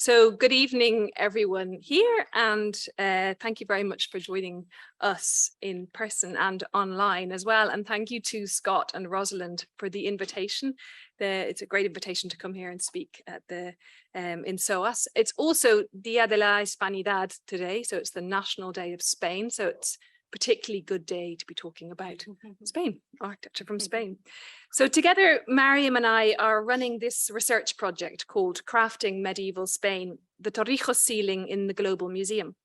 So good evening, everyone here, and thank you very much for joining us in person and online as well. And thank you to Scott and Rosalind for the invitation. It's a great invitation to come here and speak at the in SOAS. It's also Dia de la Hispanidad today, so it's the National Day of Spain. So it's particularly good day to be talking about Spain, architecture from Spain. So together, Mariam and I are running this research project called Crafting Medieval Spain, the Torrijos ceiling in the Global Museum.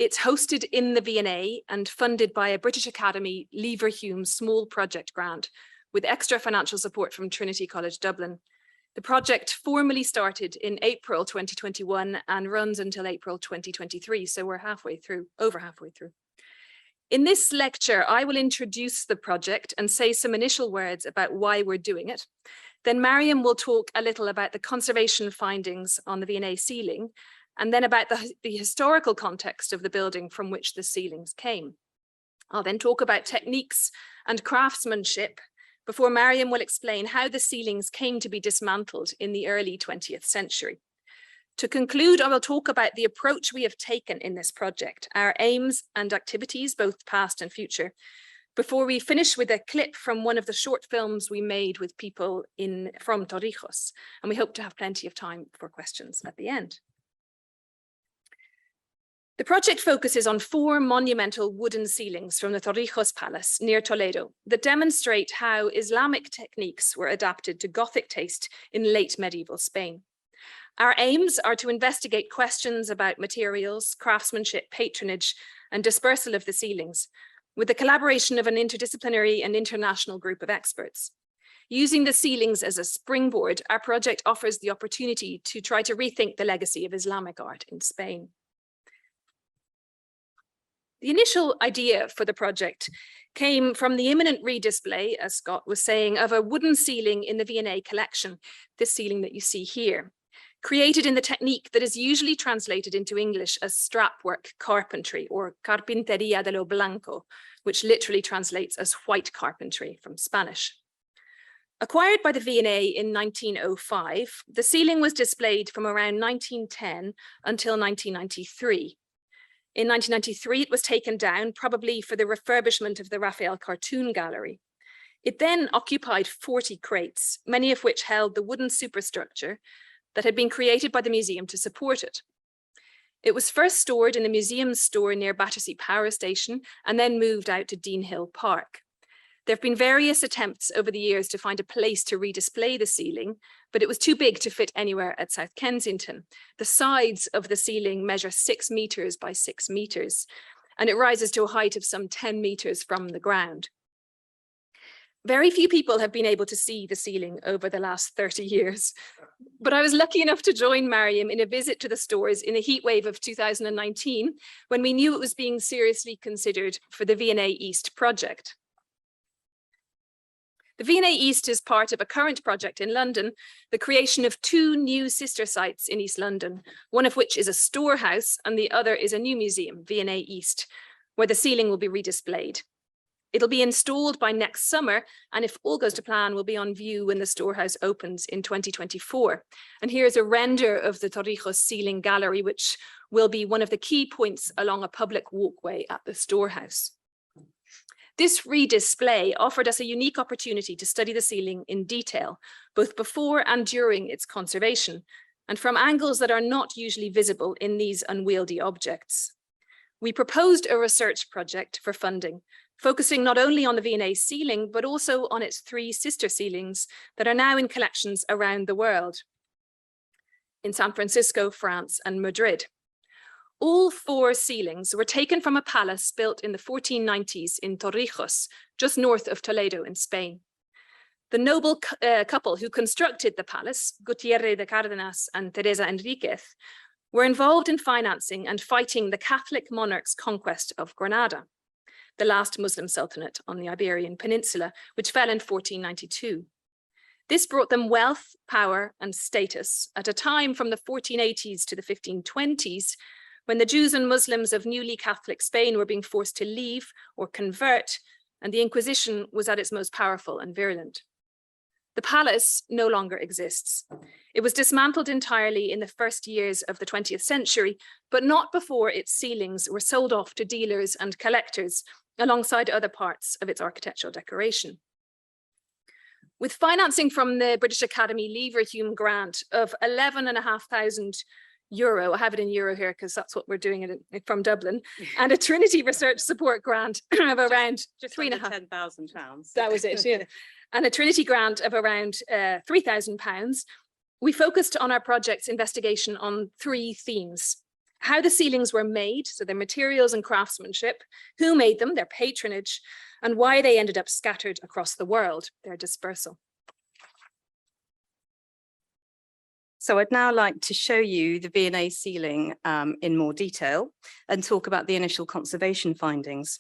It's hosted in the V&A and funded by a British Academy Leverhulme small project grant with extra financial support from Trinity College Dublin. The project formally started in April 2021 and runs until April 2023. So we're over halfway through. In this lecture, I will introduce the project and say some initial words about why we're doing it. Then Mariam will talk a little about the conservation findings on the V&A ceiling, and then about the historical context of the building from which the ceilings came. I'll then talk about techniques and craftsmanship before Mariam will explain how the ceilings came to be dismantled in the early 20th century. To conclude, I will talk about the approach we have taken in this project, our aims and activities, both past and future, before we finish with a clip from one of the short films we made with people from Torrijos, and we hope to have plenty of time for questions at the end. The project focuses on 4 monumental wooden ceilings from the Torrijos Palace near Toledo that demonstrate how Islamic techniques were adapted to Gothic taste in late medieval Spain. Our aims are to investigate questions about materials, craftsmanship, patronage, and dispersal of the ceilings, with the collaboration of an interdisciplinary and international group of experts. Using the ceilings as a springboard, our project offers the opportunity to try to rethink the legacy of Islamic art in Spain. The initial idea for the project came from the imminent redisplay, as Scott was saying, of a wooden ceiling in the V&A collection, this ceiling that you see here, created in the technique that is usually translated into English as strapwork carpentry or carpintería de lo blanco, which literally translates as white carpentry from Spanish. Acquired by the V&A in 1905, the ceiling was displayed from around 1910 until 1993. In 1993, it was taken down, probably for the refurbishment of the Raphael Cartoon Gallery. It then occupied 40 crates, many of which held the wooden superstructure that had been created by the museum to support it. It was first stored in the museum's store near Battersea Power Station and then moved out to Dean Hill Park. There have been various attempts over the years to find a place to redisplay the ceiling, but it was too big to fit anywhere at South Kensington. The sides of the ceiling measure 6 meters by 6 meters, and it rises to a height of some 10 meters from the ground. Very few people have been able to see the ceiling over the last 30 years, but I was lucky enough to join Mariam in a visit to the stores in the heatwave of 2019, when we knew it was being seriously considered for the V&A East project. The V&A East is part of a current project in London, the creation of 2 new sister sites in East London, one of which is a storehouse and the other is a new museum, V&A East, where the ceiling will be redisplayed. It'll be installed by next summer, and if all goes to plan, will be on view when the storehouse opens in 2024. And here's a render of the Torrijos ceiling gallery, which will be one of the key points along a public walkway at the storehouse. This redisplay offered us a unique opportunity to study the ceiling in detail, both before and during its conservation, and from angles that are not usually visible in these unwieldy objects. We proposed a research project for funding, focusing not only on the V&A ceiling, but also on its 3 sister ceilings that are now in collections around the world, in San Francisco, France, and Madrid. All 4 ceilings were taken from a palace built in the 1490s in Torrijos, just north of Toledo in Spain. The noble couple who constructed the palace, Gutierre de Cárdenas and Teresa Enriquez, were involved in financing and fighting the Catholic monarch's conquest of Granada, the last Muslim sultanate on the Iberian Peninsula, which fell in 1492. This brought them wealth, power, and status at a time from the 1480s to the 1520s, when the Jews and Muslims of newly Catholic Spain were being forced to leave or convert, and the Inquisition was at its most powerful and virulent. The palace no longer exists. It was dismantled entirely in the first years of the 20th century, but not before its ceilings were sold off to dealers and collectors alongside other parts of its architectural decoration. With financing from the British Academy Leverhulme grant of €11,500, I have it in euro here because that's what we're doing from Dublin, and a Trinity research support grant of around £10,000. That was it, yeah. And a Trinity grant of around £3,000. We focused on our project's investigation on 3 themes: how the ceilings were made, so their materials and craftsmanship, who made them, their patronage, and why they ended up scattered across the world, their dispersal. So I'd now like to show you the V&A ceiling in more detail and talk about the initial conservation findings.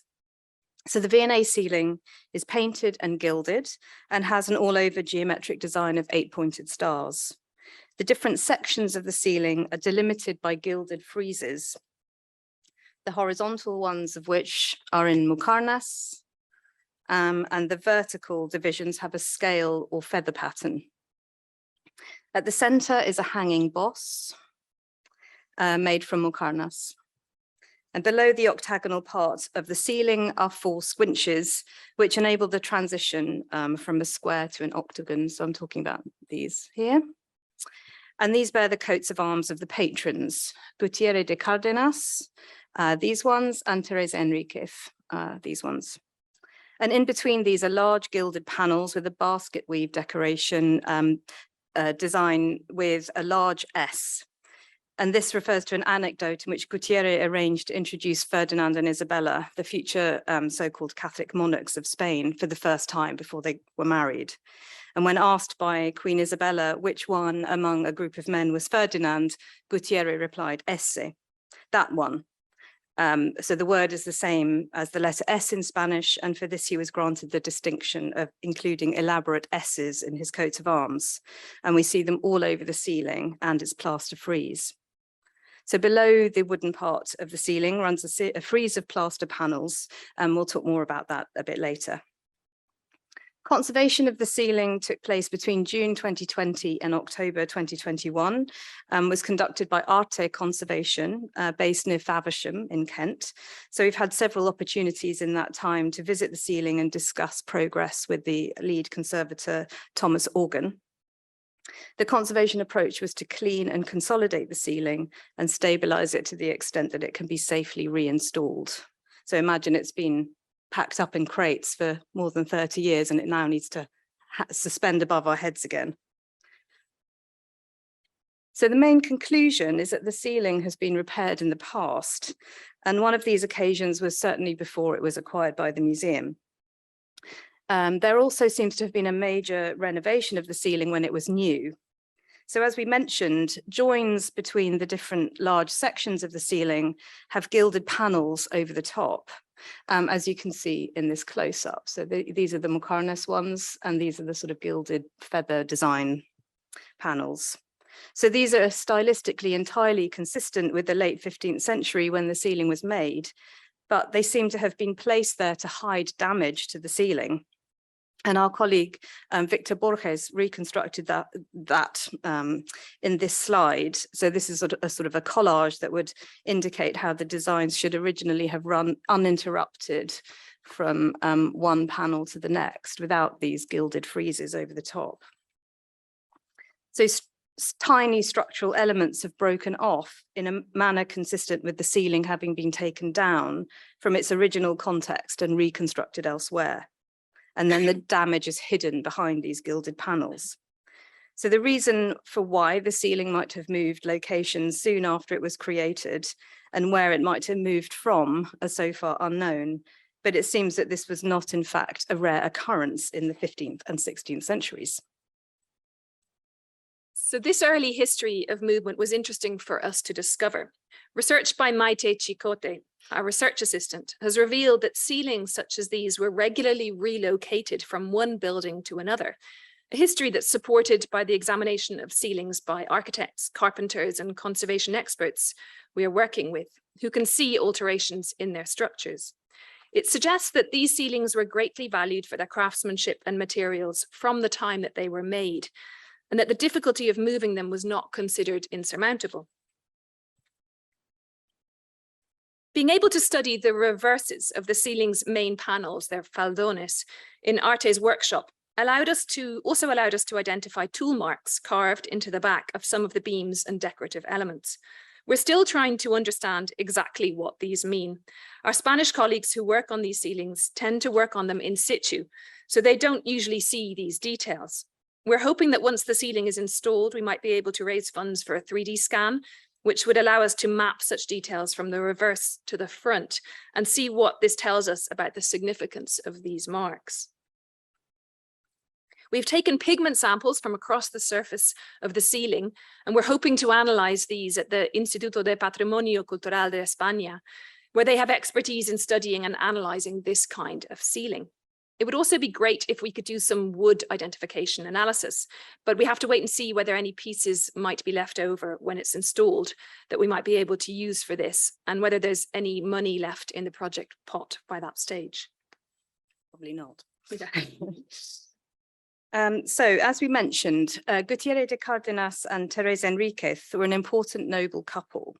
So the V&A ceiling is painted and gilded and has an all-over geometric design of 8-pointed stars. The different sections of the ceiling are delimited by gilded friezes, the horizontal ones of which are in muqarnas, and the vertical divisions have a scale or feather pattern. At the center is a hanging boss made from muqarnas. And below the octagonal part of the ceiling are 4 squinches, which enable the transition from a square to an octagon. So I'm talking about these here. And these bear the coats of arms of the patrons, Gutierre de Cárdenas, these ones, and Teresa Enriquez, these ones. And in between these are large gilded panels with a basket weave decoration design with a large S. And this refers to an anecdote in which Gutierre arranged to introduce Ferdinand and Isabella, the future so-called Catholic monarchs of Spain, for the first time before they were married. And when asked by Queen Isabella which one among a group of men was Ferdinand, Gutierre replied, ese, that one. So the word is the same as the letter S in Spanish, and for this he was granted the distinction of including elaborate S's in his coat of arms. And we see them all over the ceiling and its plaster frieze. So below the wooden part of the ceiling runs a frieze of plaster panels, and we'll talk more about that a bit later. Conservation of the ceiling took place between June 2020 and October 2021, was conducted by Arte Conservation based near Faversham in Kent. So we've had several opportunities in that time to visit the ceiling and discuss progress with the lead conservator, Thomas Organ. The conservation approach was to clean and consolidate the ceiling and stabilize it to the extent that it can be safely reinstalled. So imagine it's been packed up in crates for more than 30 years and it now needs to suspend above our heads again. So the main conclusion is that the ceiling has been repaired in the past, and one of these occasions was certainly before it was acquired by the museum. There also seems to have been a major renovation of the ceiling when it was new. So as we mentioned, joins between the different large sections of the ceiling have gilded panels over the top, as you can see in this close-up. So these are the muqarnas ones, and these are the sort of gilded feather design panels. So these are stylistically entirely consistent with the late 15th century when the ceiling was made, but they seem to have been placed there to hide damage to the ceiling. And our colleague, Victor Borges, reconstructed that in this slide. So this is sort of a collage that would indicate how the designs should originally have run uninterrupted from one panel to the next without these gilded friezes over the top. So tiny structural elements have broken off in a manner consistent with the ceiling having been taken down from its original context and reconstructed elsewhere. And then the damage is hidden behind these gilded panels. So the reason for why the ceiling might have moved locations soon after it was created and where it might have moved from are so far unknown, but it seems that this was not in fact a rare occurrence in the 15th and 16th centuries. So this early history of movement was interesting for us to discover. Research by Maite Chicote, our research assistant, has revealed that ceilings such as these were regularly relocated from one building to another, a history that's supported by the examination of ceilings by architects, carpenters, and conservation experts we are working with, who can see alterations in their structures. It suggests that these ceilings were greatly valued for their craftsmanship and materials from the time that they were made, and that the difficulty of moving them was not considered insurmountable. Being able to study the reverses of the ceiling's main panels, their faldones, in Arte's workshop also allowed us to identify tool marks carved into the back of some of the beams and decorative elements. We're still trying to understand exactly what these mean. Our Spanish colleagues who work on these ceilings tend to work on them in situ, so they don't usually see these details. We're hoping that once the ceiling is installed, we might be able to raise funds for a 3D scan, which would allow us to map such details from the reverse to the front and see what this tells us about the significance of these marks. We've taken pigment samples from across the surface of the ceiling, and we're hoping to analyze these at the Instituto de Patrimonio Cultural de España, where they have expertise in studying and analyzing this kind of ceiling. It would also be great if we could do some wood identification analysis, but we have to wait and see whether any pieces might be left over when it's installed that we might be able to use for this, and whether there's any money left in the project pot by that stage. Probably not. Yeah. So, as we mentioned, Gutierrez de Cárdenas and Teresa Enriquez were an important noble couple,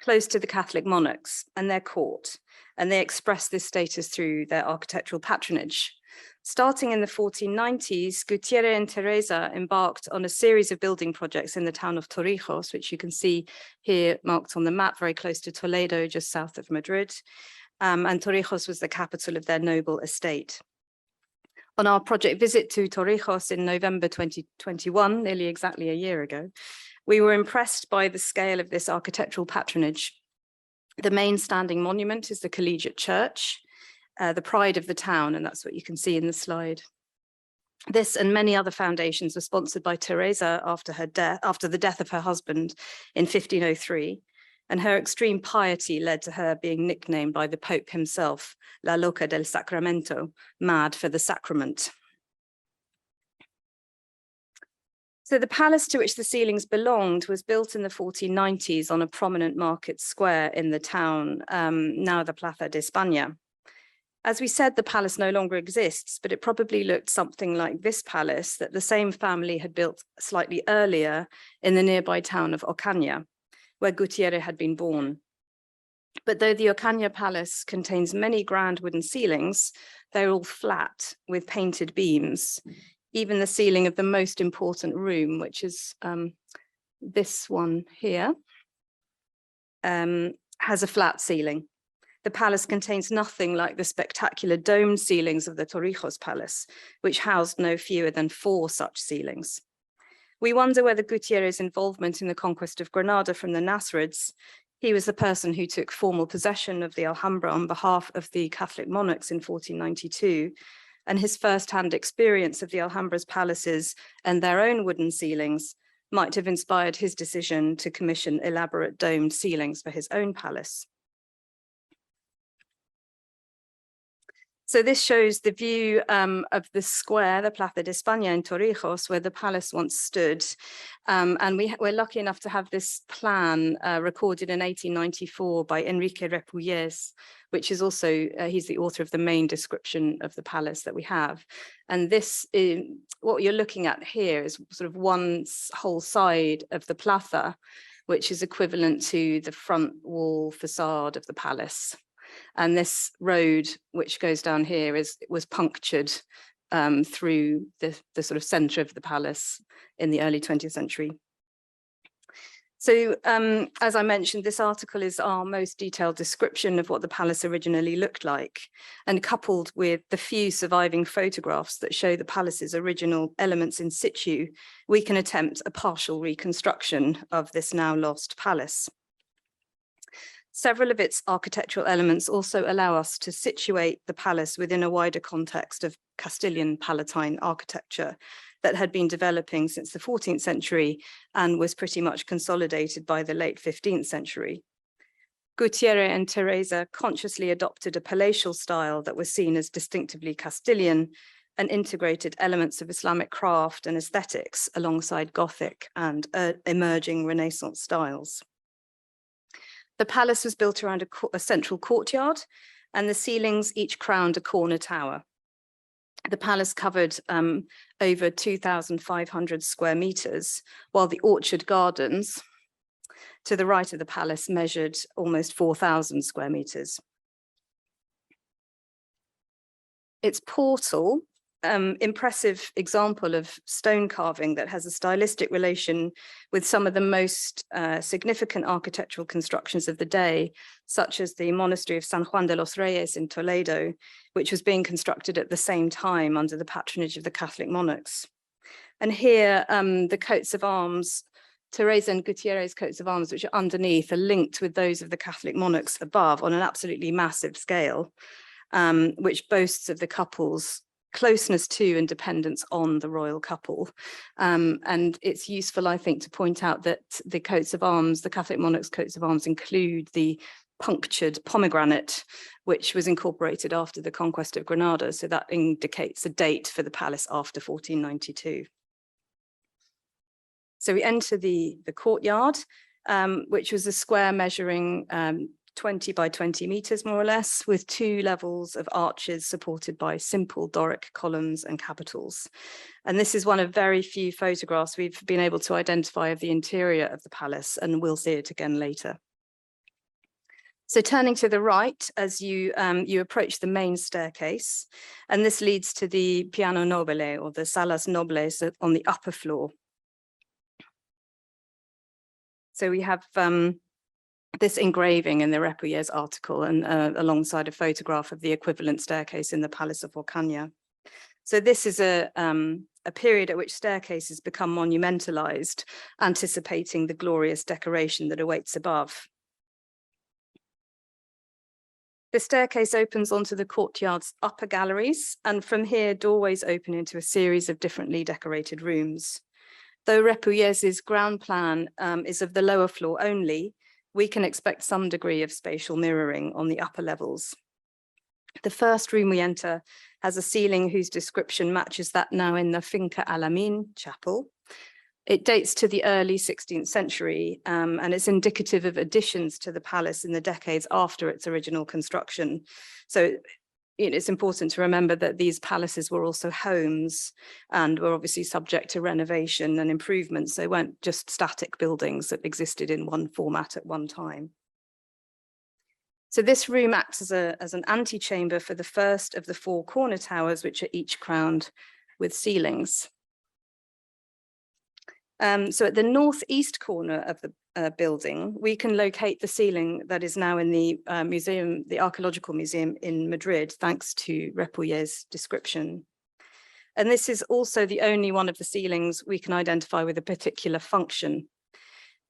close to the Catholic monarchs and their court, and they expressed this status through their architectural patronage. Starting in the 1490s, Gutierrez and Teresa embarked on a series of building projects in the town of Torrijos, which you can see here marked on the map, very close to Toledo, just south of Madrid. And Torrijos was the capital of their noble estate. On our project visit to Torrijos in November 2021, nearly exactly a year ago, we were impressed by the scale of this architectural patronage. The main standing monument is the Collegiate Church, the pride of the town, and that's what you can see in the slide. This and many other foundations were sponsored by Teresa after the death of her husband in 1503. And her extreme piety led to her being nicknamed by the Pope himself, La Loca del Sacramento, mad for the sacrament. So the palace to which the ceilings belonged was built in the 1490s on a prominent market square in the town, now the Plaza de España. As we said, the palace no longer exists, but it probably looked something like this palace that the same family had built slightly earlier in the nearby town of Ocaña, where Gutierrez had been born. But though the Ocaña Palace contains many grand wooden ceilings, they're all flat with painted beams. Even the ceiling of the most important room, which is this one here, has a flat ceiling. The palace contains nothing like the spectacular domed ceilings of the Torrijos Palace, which housed no fewer than 4 such ceilings. We wonder whether Gutierrez's involvement in the conquest of Granada from the Nasrids, he was the person who took formal possession of the Alhambra on behalf of the Catholic monarchs in 1492, and his first-hand experience of the Alhambra's palaces and their own wooden ceilings might have inspired his decision to commission elaborate domed ceilings for his own palace. So this shows the view of the square, the Plaza de España in Torrijos, where the palace once stood. And we're lucky enough to have this plan recorded in 1894 by Enrique Repulles, which is also, he's the author of the main description of the palace that we have. And this, what you're looking at here is sort of one whole side of the plaza, which is equivalent to the front wall facade of the palace. And this road, which goes down here, was punctured through the sort of center of the palace in the early 20th century. So as I mentioned, this article is our most detailed description of what the palace originally looked like, and coupled with the few surviving photographs that show the palace's original elements in situ, we can attempt a partial reconstruction of this now lost palace. Several of its architectural elements also allow us to situate the palace within a wider context of Castilian Palatine architecture that had been developing since the 14th century and was pretty much consolidated by the late 15th century. Gutierrez and Teresa consciously adopted a palatial style that was seen as distinctively Castilian and integrated elements of Islamic craft and aesthetics alongside Gothic and emerging Renaissance styles. The palace was built around a central courtyard, and the ceilings each crowned a corner tower. The palace covered over 2,500 square meters, while the orchard gardens to the right of the palace measured almost 4,000 square meters. Its portal, impressive example of stone carving that has a stylistic relation with some of the most significant architectural constructions of the day, such as the monastery of San Juan de los Reyes in Toledo, which was being constructed at the same time under the patronage of the Catholic monarchs. And here, the coats of arms, Teresa and Gutierrez coats of arms, which are underneath, are linked with those of the Catholic monarchs above on an absolutely massive scale, which boasts of the couple's closeness to and dependence on the royal couple. And it's useful, I think, to point out that the coats of arms, the Catholic monarchs' coats of arms, include the punctured pomegranate, which was incorporated after the conquest of Granada. So that indicates a date for the palace after 1492. So we enter the courtyard, which was a square measuring 20 by 20 meters, more or less, with 2 levels of arches supported by simple Doric columns and capitals. And this is one of very few photographs we've been able to identify of the interior of the palace, and we'll see it again later. So turning to the right, as you approach the main staircase, and this leads to the piano nobile, or the salas nobles on the upper floor. So we have this engraving in the Repouillet's article, and alongside a photograph of the equivalent staircase in the Palace of Orcagna. So this is a period at which staircases become monumentalized, anticipating the glorious decoration that awaits above. The staircase opens onto the courtyard's upper galleries, and from here doorways open into a series of differently decorated rooms. Though Repouillet's ground plan is of the lower floor only, we can expect some degree of spatial mirroring on the upper levels. The first room we enter has a ceiling whose description matches that now in the Finca Alamin chapel. It dates to the early 16th century, and it's indicative of additions to the palace in the decades after its original construction. So it's important to remember that these palaces were also homes and were obviously subject to renovation and improvements. They weren't just static buildings that existed in one format at one time. So this room acts as an antechamber for the first of the 4 corner towers, which are each crowned with ceilings. So at the northeast corner of the building, we can locate the ceiling that is now in the museum, the Archaeological Museum in Madrid, thanks to Repouillet's description. And this is also the only one of the ceilings we can identify with a particular function.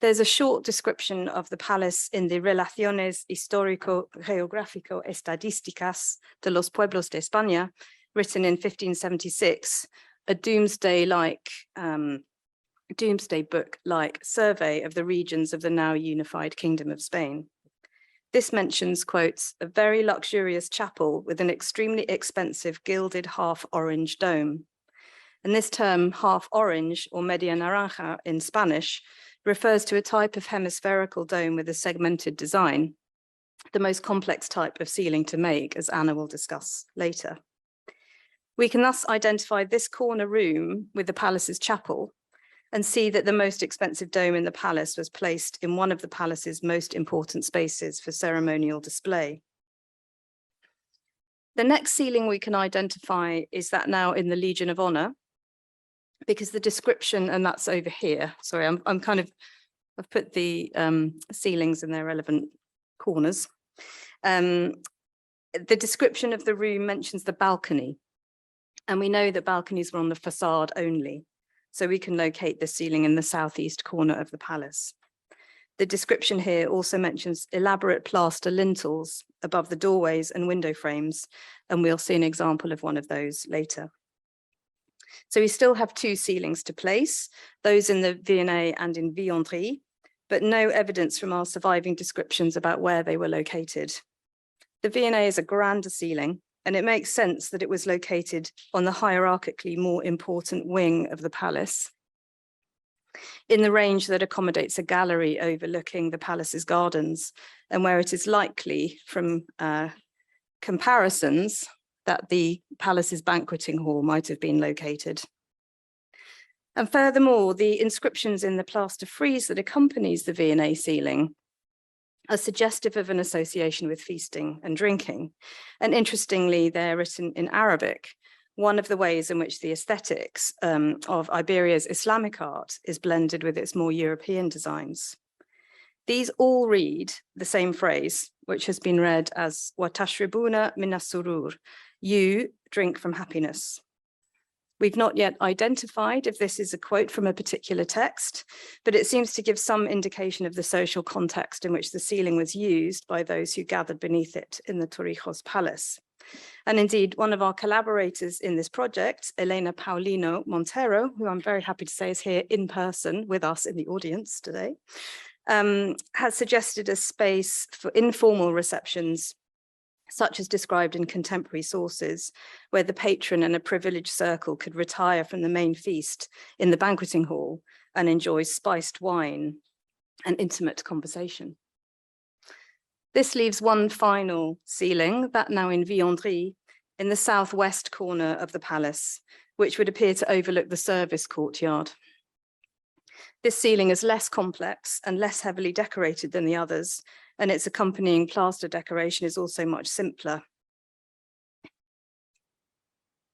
There's a short description of the palace in the Relaciones Histórico-Geográfico-Estadísticas de los Pueblos de España, written in 1576, a doomsday book-like survey of the regions of the now unified Kingdom of Spain. This mentions, quotes, a very luxurious chapel with an extremely expensive gilded half-orange dome. And this term, half-orange, or media naranja in Spanish, refers to a type of hemispherical dome with a segmented design, the most complex type of ceiling to make, as Anna will discuss later. We can thus identify this corner room with the palace's chapel, and see that the most expensive dome in the palace was placed in one of the palace's most important spaces for ceremonial display. The next ceiling we can identify is that now in the Legion of Honor, because the description, and that's over here, sorry, I've put the ceilings in their relevant corners. The description of the room mentions the balcony, and we know that balconies were on the facade only. So we can locate the ceiling in the southeast corner of the palace. The description here also mentions elaborate plaster lintels above the doorways and window frames, and we'll see an example of one of those later. So we still have 2 ceilings to place, those in the V&A and in Villandry, but no evidence from our surviving descriptions about where they were located. The V&A is a grander ceiling, and it makes sense that it was located on the hierarchically more important wing of the palace, in the range that accommodates a gallery overlooking the palace's gardens, and where it is likely from comparisons that the palace's banqueting hall might have been located. And furthermore, the inscriptions in the plaster frieze that accompanies the V&A ceiling are suggestive of an association with feasting and drinking. And interestingly, they're written in Arabic, one of the ways in which the aesthetics of Iberia's Islamic art is blended with its more European designs. These all read the same phrase, which has been read as "Watashribuna min as-surur," you drink from happiness. We've not yet identified if this is a quote from a particular text, but it seems to give some indication of the social context in which the ceiling was used by those who gathered beneath it in the Torrijos palace. And indeed, one of our collaborators in this project, Elena Paulino Montero, who I'm very happy to say is here in person with us in the audience today, has suggested a space for informal receptions, such as described in contemporary sources, where the patron and a privileged circle could retire from the main feast in the banqueting hall and enjoy spiced wine and intimate conversation. This leaves one final ceiling, that now in Viandry, in the southwest corner of the palace, which would appear to overlook the service courtyard. This ceiling is less complex and less heavily decorated than the others, and its accompanying plaster decoration is also much simpler.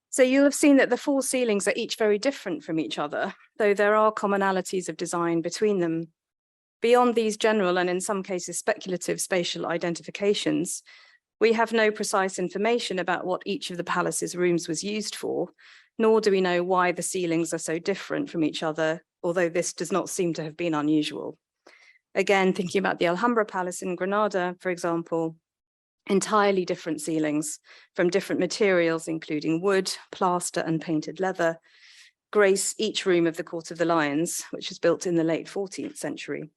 So you'll have seen that the four ceilings are each very different from each other, though there are commonalities of design between them. Beyond these general and in some cases speculative spatial identifications, we have no precise information about what each of the palace's rooms was used for, nor do we know why the ceilings are so different from each other, although this does not seem to have been unusual. Again, thinking about the Alhambra Palace in Granada, for example, entirely different ceilings from different materials, including wood, plaster, and painted leather, grace each room of the Court of the Lions, which was built in the late 14th century.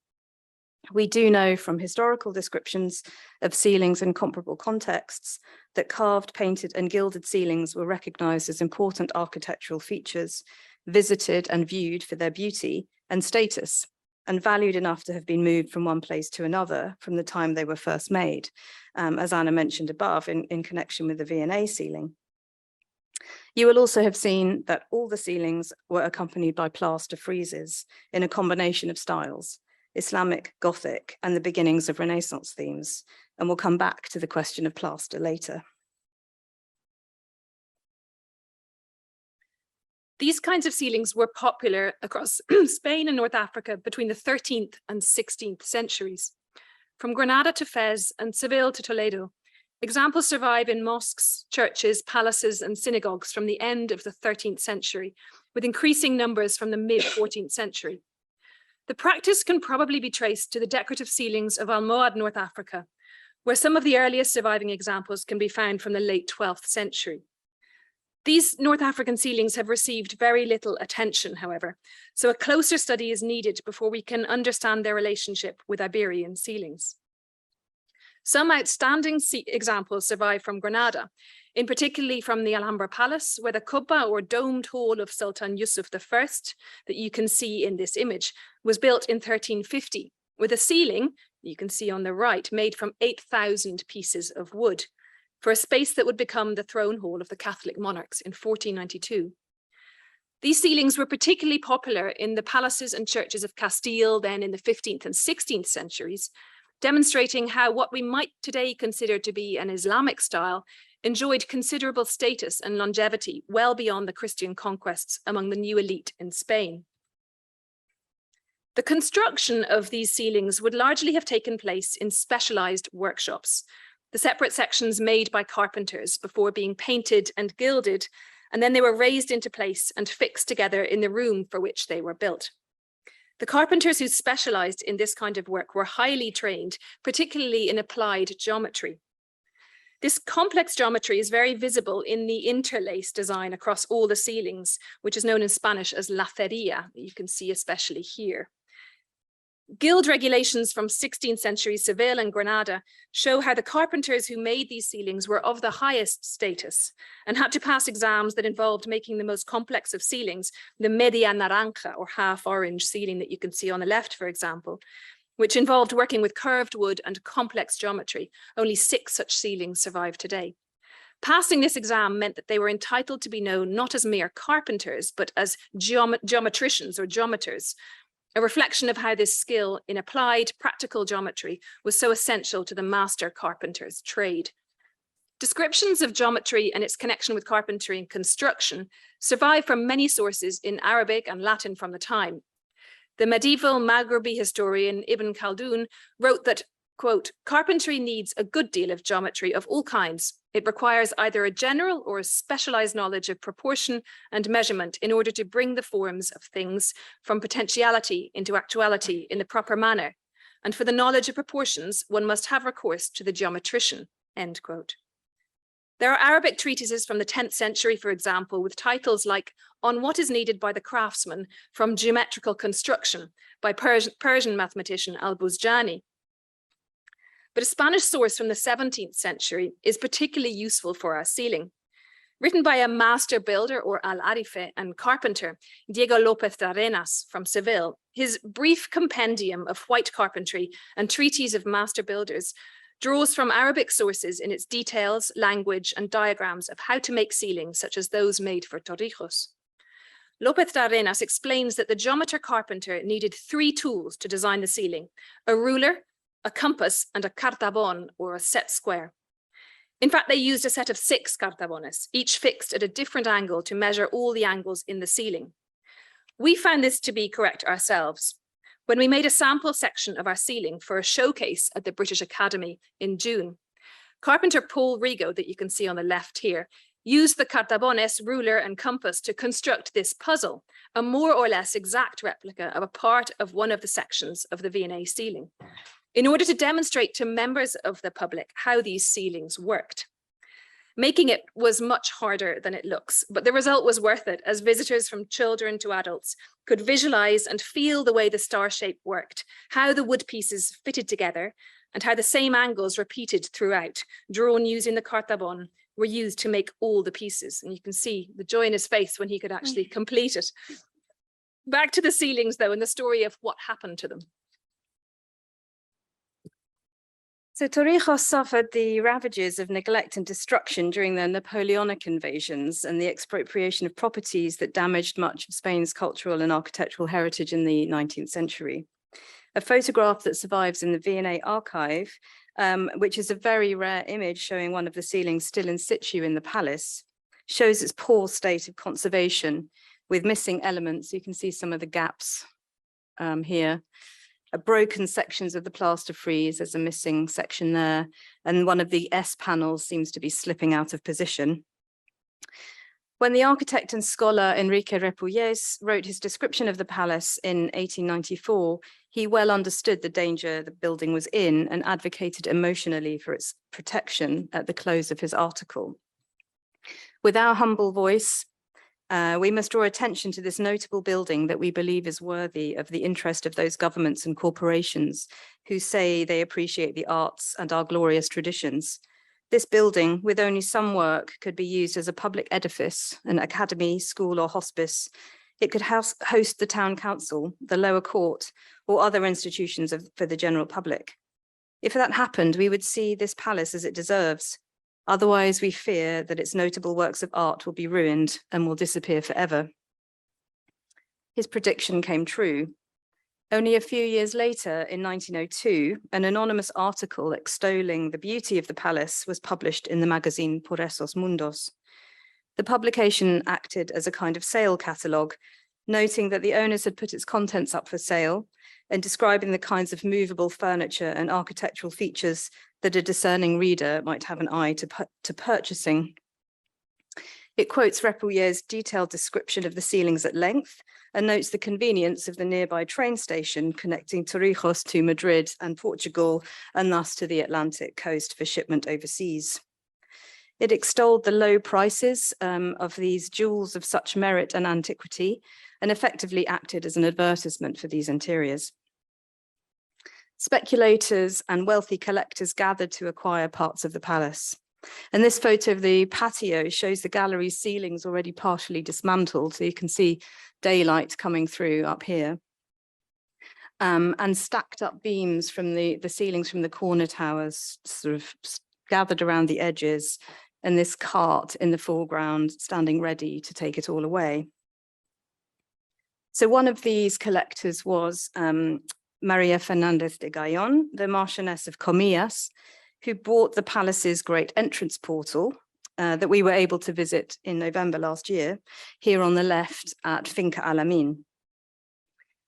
We do know from historical descriptions of ceilings in comparable contexts that carved, painted, and gilded ceilings were recognized as important architectural features, visited and viewed for their beauty and status, and valued enough to have been moved from one place to another from the time they were first made, as Anna mentioned above in connection with the V&A ceiling. You will also have seen that all the ceilings were accompanied by plaster friezes in a combination of styles, Islamic, Gothic, and the beginnings of Renaissance themes, and we'll come back to the question of plaster later. These kinds of ceilings were popular across Spain and North Africa between the 13th and 16th centuries. From Granada to Fez and Seville to Toledo, examples survive in mosques, churches, palaces, and synagogues from the end of the 13th century, with increasing numbers from the mid-14th century. The practice can probably be traced to the decorative ceilings of Almohad, North Africa, where some of the earliest surviving examples can be found from the late 12th century. These North African ceilings have received very little attention, however, so a closer study is needed before we can understand their relationship with Iberian ceilings. Some outstanding examples survive from Granada, in particularly from the Alhambra Palace, where the Qubba or domed hall of Sultan Yusuf I that you can see in this image was built in 1350, with a ceiling, you can see on the right, made from 8,000 pieces of wood, for a space that would become the throne hall of the Catholic monarchs in 1492. These ceilings were particularly popular in the palaces and churches of Castile, then in the 15th and 16th centuries, demonstrating how what we might today consider to be an Islamic style enjoyed considerable status and longevity well beyond the Christian conquests among the new elite in Spain. The construction of these ceilings would largely have taken place in specialized workshops, the separate sections made by carpenters before being painted and gilded, and then they were raised into place and fixed together in the room for which they were built. The carpenters who specialized in this kind of work were highly trained, particularly in applied geometry. This complex geometry is very visible in the interlace design across all the ceilings, which is known in Spanish as lacería, that you can see especially here. Guild regulations from 16th century Seville and Granada show how the carpenters who made these ceilings were of the highest status and had to pass exams that involved making the most complex of ceilings, the media naranja or half orange ceiling that you can see on the left, for example, which involved working with curved wood and complex geometry. Only 6 such ceilings survive today. Passing this exam meant that they were entitled to be known not as mere carpenters, but as geometricians or geometers, a reflection of how this skill in applied practical geometry was so essential to the master carpenter's trade. Descriptions of geometry and its connection with carpentry and construction survive from many sources in Arabic and Latin from the time. The medieval Maghrebi historian Ibn Khaldun wrote that, quote, "Carpentry needs a good deal of geometry of all kinds. It requires either a general or a specialized knowledge of proportion and measurement in order to bring the forms of things from potentiality into actuality in the proper manner. And for the knowledge of proportions, one must have recourse to the geometrician," end quote. There are Arabic treatises from the 10th century, for example, with titles like "On What is Needed by the Craftsman from Geometrical Construction" by Persian mathematician Al-Buzjani. But a Spanish source from the 17th century is particularly useful for our ceiling. Written by a master builder or al-arife and carpenter, Diego López de Arenas from Seville, his brief compendium of white carpentry and treatise of master builders draws from Arabic sources in its details, language, and diagrams of how to make ceilings such as those made for Torrijos. López de Arenas explains that the geometer carpenter needed 3 tools to design the ceiling: a ruler, a compass, and a cartabón, or a set square. In fact, they used a set of 6 cartabones, each fixed at a different angle to measure all the angles in the ceiling. We found this to be correct ourselves. When we made a sample section of our ceiling for a showcase at the British Academy in June, carpenter Paul Rigo, that you can see on the left here, used the cartabones, ruler, and compass to construct this puzzle, a more or less exact replica of a part of one of the sections of the V&A ceiling, in order to demonstrate to members of the public how these ceilings worked. Making it was much harder than it looks, but the result was worth it, as visitors from children to adults could visualize and feel the way the star shape worked, how the wood pieces fitted together, and how the same angles repeated throughout, drawn using the cartabón, were used to make all the pieces. And you can see the joy in his face when he could actually complete it. Back to the ceilings, though, and the story of what happened to them. So Torrijos suffered the ravages of neglect and destruction during the Napoleonic invasions and the expropriation of properties that damaged much of Spain's cultural and architectural heritage in the 19th century. A photograph that survives in the V&A archive, which is a very rare image showing one of the ceilings still in situ in the palace, shows its poor state of conservation with missing elements. You can see some of the gaps here. Broken sections of the plaster frieze, there's a missing section there, and one of the S panels seems to be slipping out of position. When the architect and scholar Enrique Repulles wrote his description of the palace in 1894, he well understood the danger the building was in and advocated emotionally for its protection at the close of his article. With our humble voice, we must draw attention to this notable building that we believe is worthy of the interest of those governments and corporations who say they appreciate the arts and our glorious traditions. This building, with only some work, could be used as a public edifice, an academy, school, or hospice. It could host the town council, the lower court, or other institutions for the general public. If that happened, we would see this palace as it deserves. Otherwise, we fear that its notable works of art will be ruined and will disappear forever. His prediction came true. Only a few years later, in 1902, an anonymous article extolling the beauty of the palace was published in the magazine Por Esos Mundos. The publication acted as a kind of sale catalogue, noting that the owners had put its contents up for sale and describing the kinds of movable furniture and architectural features that a discerning reader might have an eye to purchasing. It quotes Repulles' detailed description of the ceilings at length and notes the convenience of the nearby train station connecting Torrijos to Madrid and Portugal, and thus to the Atlantic coast for shipment overseas. It extolled the low prices of these jewels of such merit and antiquity, and effectively acted as an advertisement for these interiors. Speculators and wealthy collectors gathered to acquire parts of the palace. And this photo of the patio shows the gallery's ceilings already partially dismantled, so you can see daylight coming through up here. And stacked up beams from the ceilings from the corner towers sort of gathered around the edges, and this cart in the foreground standing ready to take it all away. So one of these collectors was Maria Fernandez de Gayon, the Marchioness of Comillas, who bought the palace's great entrance portal that we were able to visit in November last year, here on the left at Finca Alamin.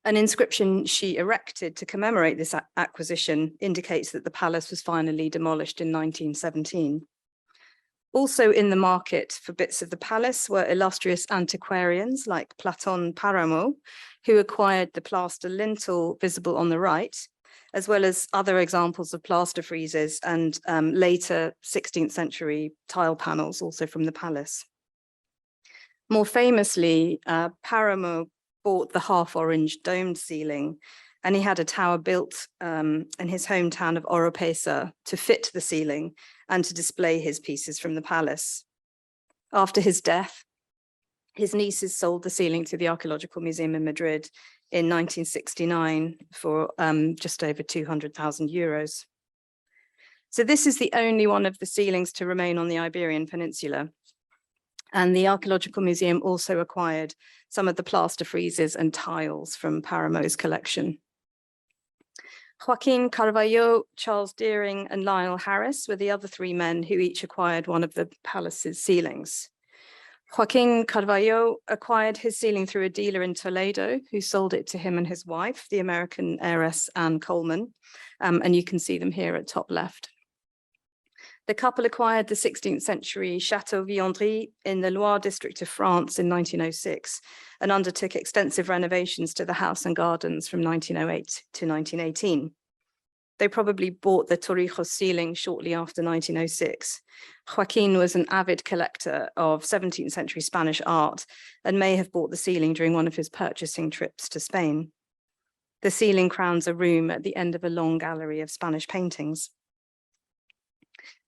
An inscription she erected to commemorate this acquisition indicates that the palace was finally demolished in 1917. Also in the market for bits of the palace were illustrious antiquarians like Platon Paramo, who acquired the plaster lintel visible on the right, as well as other examples of plaster friezes and later 16th century tile panels also from the palace. More famously, Paramo bought the half-orange domed ceiling, and he had a tower built in his hometown of Oropesa to fit the ceiling and to display his pieces from the palace. After his death, his nieces sold the ceiling to the Archaeological Museum in Madrid in 1969 for just over 200,000 euros. So this is the only one of the ceilings to remain on the Iberian Peninsula. And the Archaeological Museum also acquired some of the plaster friezes and tiles from Paramo's collection. Joaquin Carvalho, Charles Deering, and Lionel Harris were the other three men who each acquired one of the palace's ceilings. Joaquin Carvalho acquired his ceiling through a dealer in Toledo who sold it to him and his wife, the American heiress Anne Coleman, and you can see them here at top left. The couple acquired the 16th century Chateau Viandry in the Loire district of France in 1906 and undertook extensive renovations to the house and gardens from 1908 to 1918. They probably bought the Torrijos ceiling shortly after 1906. Joaquin was an avid collector of 17th century Spanish art and may have bought the ceiling during one of his purchasing trips to Spain. The ceiling crowns a room at the end of a long gallery of Spanish paintings.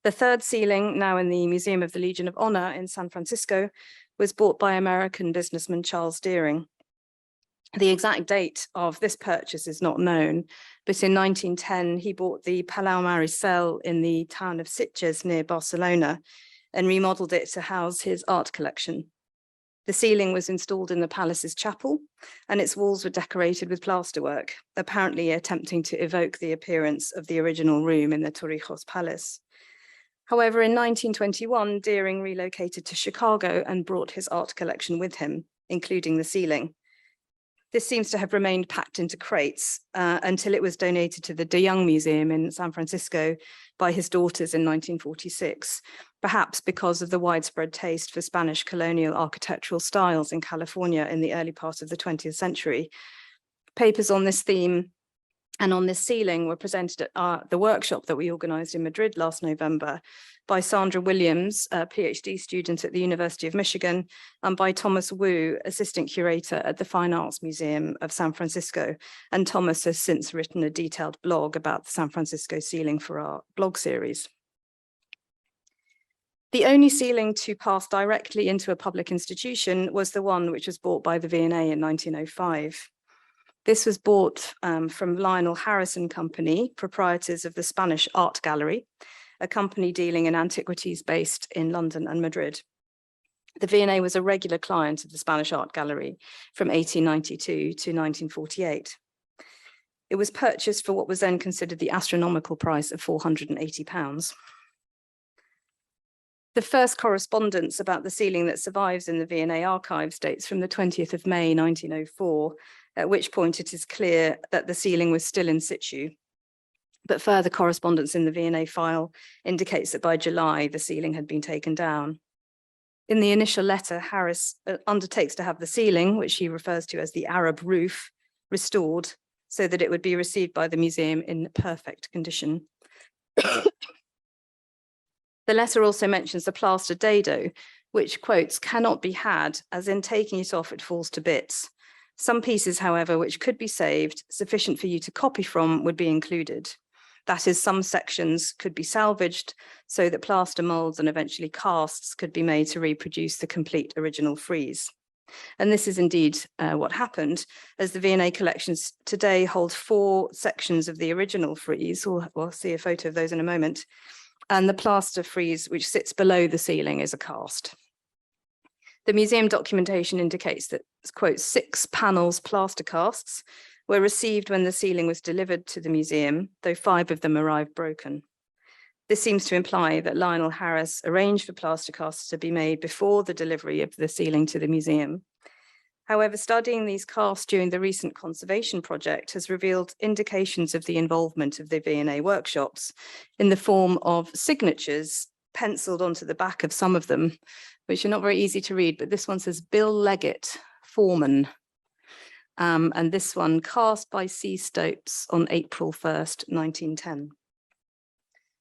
The third ceiling, now in the Museum of the Legion of Honor in San Francisco, was bought by American businessman Charles Deering. The exact date of this purchase is not known, but in 1910, he bought the Palau Maricel in the town of Sitges near Barcelona and remodeled it to house his art collection. The ceiling was installed in the palace's chapel, and its walls were decorated with plasterwork, apparently attempting to evoke the appearance of the original room in the Torrijos Palace. However, in 1921, Deering relocated to Chicago and brought his art collection with him, including the ceiling. This seems to have remained packed into crates until it was donated to the De Young Museum in San Francisco by his daughters in 1946, perhaps because of the widespread taste for Spanish colonial architectural styles in California in the early part of the 20th century. Papers on this theme and on this ceiling were presented at the workshop that we organized in Madrid last November by Sandra Williams, a PhD student at the University of Michigan, and by Thomas Wu, assistant curator at the Fine Arts Museum of San Francisco. And Thomas has since written a detailed blog about the San Francisco ceiling for our blog series. The only ceiling to pass directly into a public institution was the one which was bought by the V&A in 1905. This was bought from Lionel Harris and Company, proprietors of the Spanish Art Gallery, a company dealing in antiquities based in London and Madrid. The V&A was a regular client of the Spanish Art Gallery from 1892 to 1948. It was purchased for what was then considered the astronomical price of £480. The first correspondence about the ceiling that survives in the V&A archives dates from the 20th of May, 1904, at which point it is clear that the ceiling was still in situ. But further correspondence in the V&A file indicates that by July, the ceiling had been taken down. In the initial letter, Harris undertakes to have the ceiling, which he refers to as the Arab roof, restored so that it would be received by the museum in perfect condition. The letter also mentions the plaster dado, which, quotes, cannot be had, as in taking it off, it falls to bits. Some pieces, however, which could be saved, sufficient for you to copy from, would be included. That is, some sections could be salvaged so that plaster molds and eventually casts could be made to reproduce the complete original frieze. And this is indeed what happened, as the V&A collections today hold 4 sections of the original frieze. We'll see a photo of those in a moment. and the plaster frieze, which sits below the ceiling, is a cast. The museum documentation indicates that, quote, 6 panels plaster casts were received when the ceiling was delivered to the museum, though 5 of them arrived broken. This seems to imply that Lionel Harris arranged for plaster casts to be made before the delivery of the ceiling to the museum. However, studying these casts during the recent conservation project has revealed indications of the involvement of the V&A workshops in the form of signatures penciled onto the back of some of them, which are not very easy to read, but this one says Bill Leggett, Foreman. And this one cast by C. Stopes on April 1st, 1910.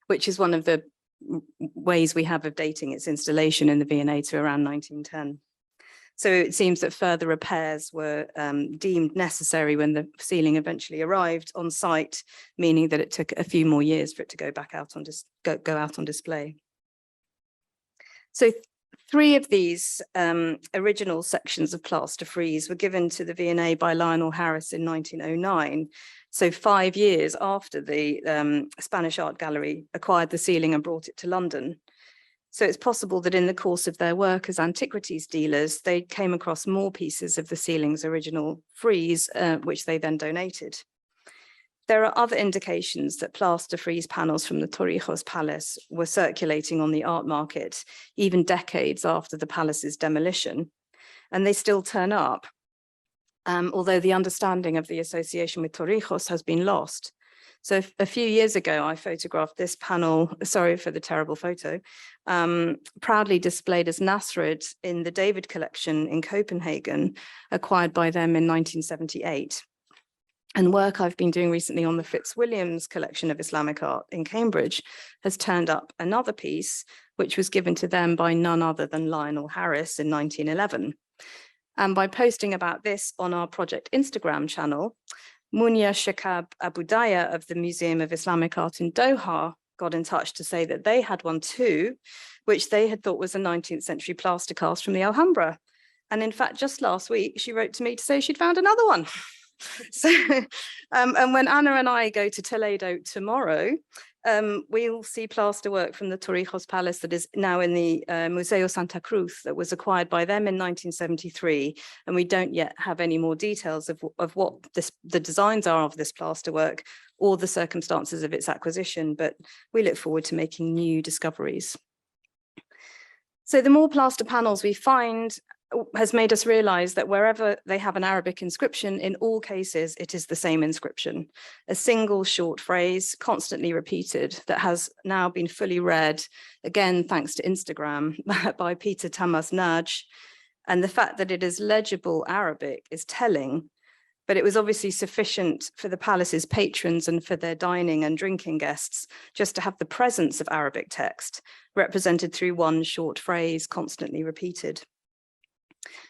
Which is one of the ways we have of dating its installation in the V&A to around 1910. So it seems that further repairs were deemed necessary when the ceiling eventually arrived on site, meaning that it took a few more years for it to go back out on go out on display. So 3 of these original sections of plaster frieze were given to the V&A by Lionel Harris in 1909. So 5 years after the Spanish Art Gallery acquired the ceiling and brought it to London. So it's possible that in the course of their work as antiquities dealers, they came across more pieces of the ceiling's original frieze, which they then donated. There are other indications that plaster frieze panels from the Torrijos Palace were circulating on the art market, even decades after the palace's demolition, and they still turn up. Although the understanding of the association with Torrijos has been lost. So a few years ago, I photographed this panel, sorry for the terrible photo, proudly displayed as Nasrid in the David collection in Copenhagen, acquired by them in 1978. And work I've been doing recently on the Fitzwilliams collection of Islamic art in Cambridge has turned up another piece, which was given to them by none other than Lionel Harris in 1911. And by posting about this on our project Instagram channel, Munya Shakab Abudaya of the Museum of Islamic Art in Doha got in touch to say that they had one too, which they had thought was a 19th century plaster cast from the Alhambra. And in fact, just last week, she wrote to me to say she'd found another one. So, and when Anna and I go to Toledo tomorrow, we'll see plaster work from the Torrijos Palace that is now in the Museo Santa Cruz that was acquired by them in 1973. And we don't yet have any more details of what the designs are of this plaster work or the circumstances of its acquisition, but we look forward to making new discoveries. So the more plaster panels we find has made us realize that wherever they have an Arabic inscription, in all cases, it is the same inscription, a single short phrase constantly repeated that has now been fully read, again, thanks to Instagram, by Peter Tamas Naj. And the fact that it is legible Arabic is telling, but it was obviously sufficient for the palace's patrons and for their dining and drinking guests just to have the presence of Arabic text represented through one short phrase constantly repeated.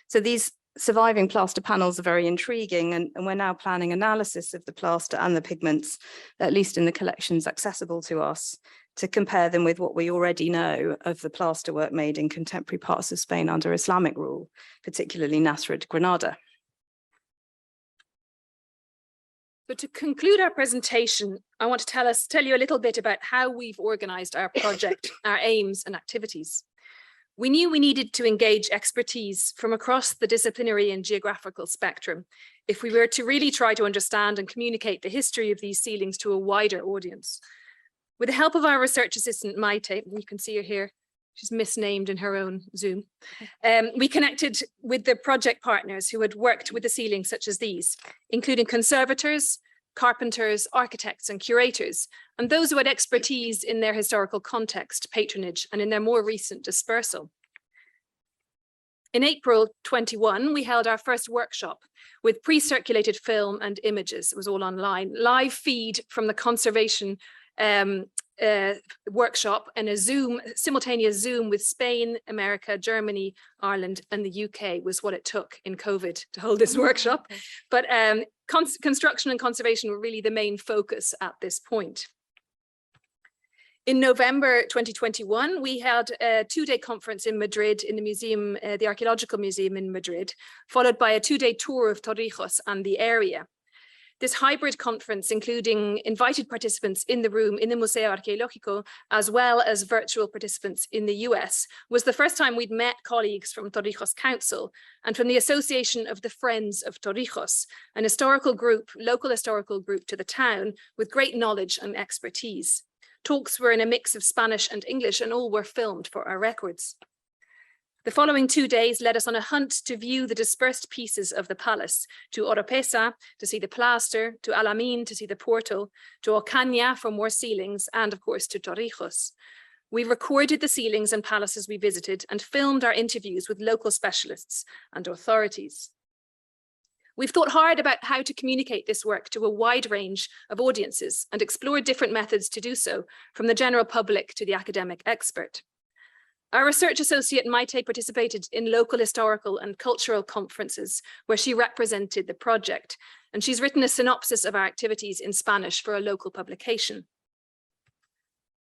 So these surviving plaster panels are very intriguing, and we're now planning analysis of the plaster and the pigments, at least in the collections accessible to us, to compare them with what we already know of the plaster work made in contemporary parts of Spain under Islamic rule, particularly Nasrid, Granada. But to conclude our presentation, I want to tell you a little bit about how we've organized our project, our aims and activities. We knew we needed to engage expertise from across the disciplinary and geographical spectrum if we were to really try to understand and communicate the history of these ceilings to a wider audience. With the help of our research assistant, Maite, you can see her here, she's misnamed in her own Zoom, we connected with the project partners who had worked with the ceilings such as these, including conservators, carpenters, architects and curators, and those who had expertise in their historical context, patronage, and in their more recent dispersal. In April 21, we held our first workshop with pre-circulated film and images. It was all online, live feed from the conservation workshop and a simultaneous Zoom with Spain, America, Germany, Ireland, and the UK was what it took in COVID to hold this workshop. Okay. But construction and conservation were really the main focus at this point. In November 2021, we held a 2-day conference in Madrid in the museum, the Archaeological Museum in Madrid, followed by a 2-day tour of Torrijos and the area. This hybrid conference, including invited participants in the room in the Museo Arqueológico, as well as virtual participants in the US, was the first time we'd met colleagues from Torrijos Council and from the Association of the Friends of Torrijos, an historical group, local historical group to the town with great knowledge and expertise. Talks were in a mix of Spanish and English and all were filmed for our records. The following 2 days led us on a hunt to view the dispersed pieces of the palace, to Oropesa to see the plaster, to Alamin to see the portal, to Ocaña for more ceilings, and of course to Torrijos. We recorded the ceilings and palaces we visited and filmed our interviews with local specialists and authorities. We've thought hard about how to communicate this work to a wide range of audiences and explored different methods to do so, from the general public to the academic expert. Our research associate Maite participated in local historical and cultural conferences where she represented the project, and she's written a synopsis of our activities in Spanish for a local publication.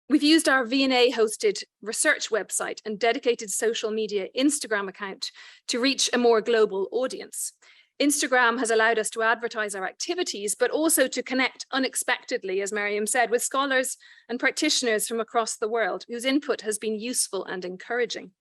We've used our V&A hosted research website and dedicated social media Instagram account to reach a more global audience. Instagram has allowed us to advertise our activities, but also to connect unexpectedly, as Mariam said, with scholars and practitioners from across the world whose input has been useful and encouraging.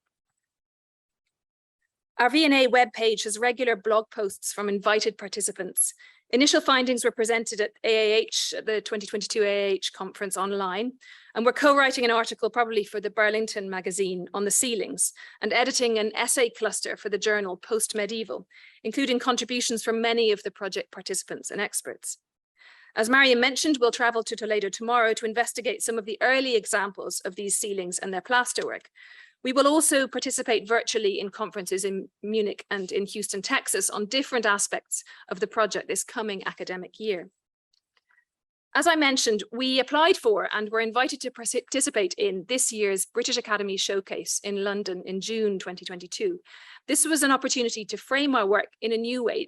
Our V&A webpage has regular blog posts from invited participants. Initial findings were presented at AAH, the 2022 AAH conference online, and we're co-writing an article probably for the Burlington magazine on the ceilings and editing an essay cluster for the journal Post-Medieval, including contributions from many of the project participants and experts. As Mariam mentioned, we'll travel to Toledo tomorrow to investigate some of the early examples of these ceilings and their plasterwork. We will also participate virtually in conferences in Munich and in Houston, Texas, on different aspects of the project this coming academic year. As I mentioned, we applied for and were invited to participate in this year's British Academy Showcase in London in June 2022. This was an opportunity to frame our work in a new way,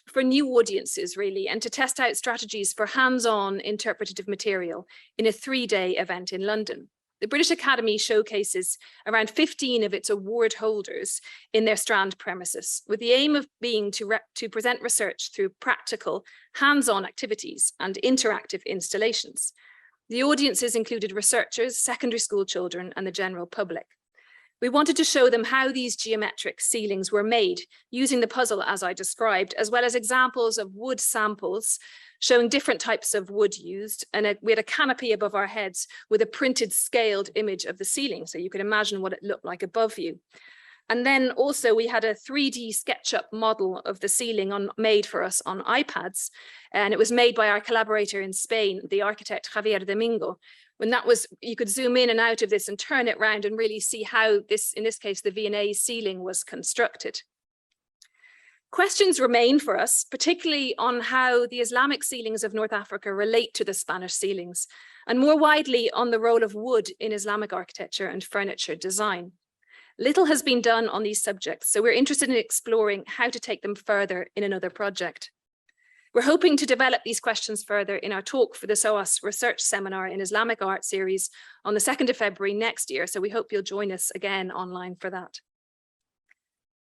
for new audiences really, and to test out strategies for hands-on interpretative material in a 3-day event in London. The British Academy showcases around 15 of its award holders in their Strand premises, with the aim of being to present research through practical, hands-on activities and interactive installations. The audiences included researchers, secondary school children, and the general public. We wanted to show them how these geometric ceilings were made using the puzzle as I described, as well as examples of wood samples showing different types of wood used. And we had a canopy above our heads with a printed scaled image of the ceiling, so you could imagine what it looked like above you. And then also we had a 3D SketchUp model of the ceiling made for us on iPads. And it was made by our collaborator in Spain, the architect Javier Domingo. When that was, you could zoom in and out of this and turn it around and really see how this, in this case, the V&A ceiling was constructed. Questions remain for us, particularly on how the Islamic ceilings of North Africa relate to the Spanish ceilings, and more widely on the role of wood in Islamic architecture and furniture design. Little has been done on these subjects, so we're interested in exploring how to take them further in another project. We're hoping to develop these questions further in our talk for the SOAS Research Seminar in Islamic Art series on the 2nd of February next year, so we hope you'll join us again online for that.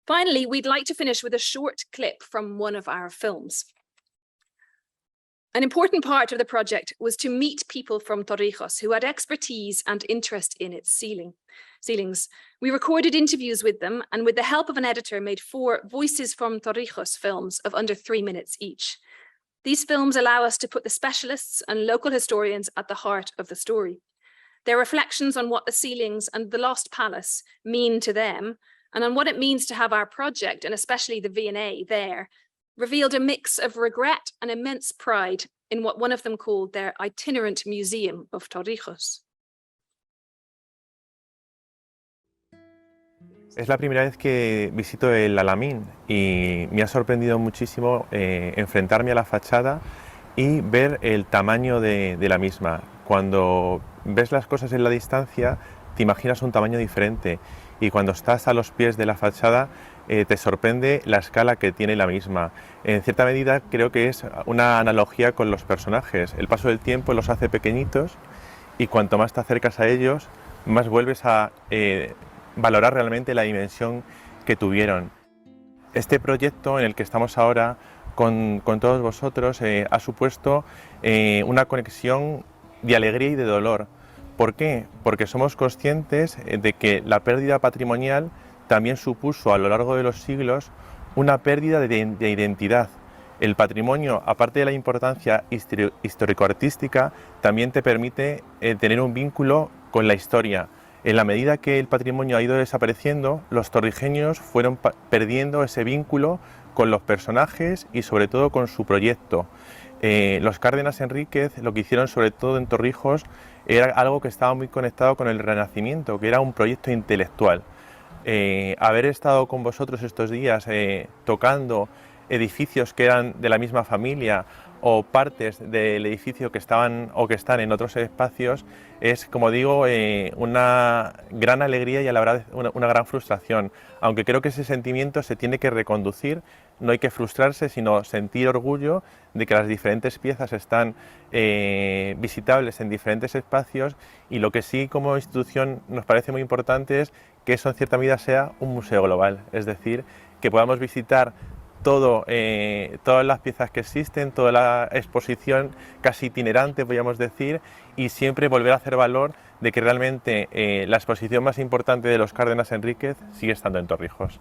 Finally, we'd like to finish with a short clip from one of our films. An important part of the project was to meet people from Torrijos who had expertise and interest in its ceilings. We recorded interviews with them and with the help of an editor made 4 Voices from Torrijos films of under 3 minutes each. These films allow us to put the specialists and local historians at the heart of the story. Their reflections on what the ceilings and the lost palace mean to them and on what it means to have our project, and especially the V&A there, revealed a mix of regret and immense pride in what one of them called their itinerant museum of Torrijos. Es la primera vez que visito el Alamin y me ha sorprendido muchísimo enfrentarme a la fachada y ver el tamaño de la misma. Cuando ves las cosas en la distancia te imaginas un tamaño diferente y cuando estás a los pies de la fachada te sorprende la escala que tiene la misma. En cierta medida creo que es una analogía con los personajes. El paso del tiempo los hace pequeñitos y cuanto más te acercas a ellos, más vuelves a valorar realmente la dimensión que tuvieron. Este proyecto en el que estamos ahora con todos vosotros ha supuesto una conexión de alegría y de dolor. ¿Por qué? Porque somos conscientes de que la pérdida patrimonial también supuso a lo largo de los siglos una pérdida de identidad. El patrimonio, aparte de la importancia histórico-artística, también te permite tener un vínculo con la historia. En la medida que el patrimonio ha ido desapareciendo, los torrijeños fueron perdiendo ese vínculo con los personajes y sobre todo con su proyecto. Los Cárdenas Enríquez lo que hicieron sobre todo en Torrijos era algo que estaba muy conectado con el Renacimiento, que era un proyecto intelectual. Haber estado con vosotros estos días tocando edificios que eran de la misma familia o partes del edificio que estaban o que están en otros espacios es, como digo, una gran alegría y a la verdad una gran frustración, aunque creo que ese sentimiento se tiene que reconducir. No hay que frustrarse, sino sentir orgullo de que las diferentes piezas están visitables en diferentes espacios, y lo que sí como institución nos parece muy importante es que eso en cierta medida sea un museo global, es decir, que podamos visitar todas las piezas que existen, toda la exposición casi itinerante, podríamos decir, y siempre volver a hacer valor de que realmente la exposición más importante de los Cárdenas Enríquez sigue estando en Torrijos.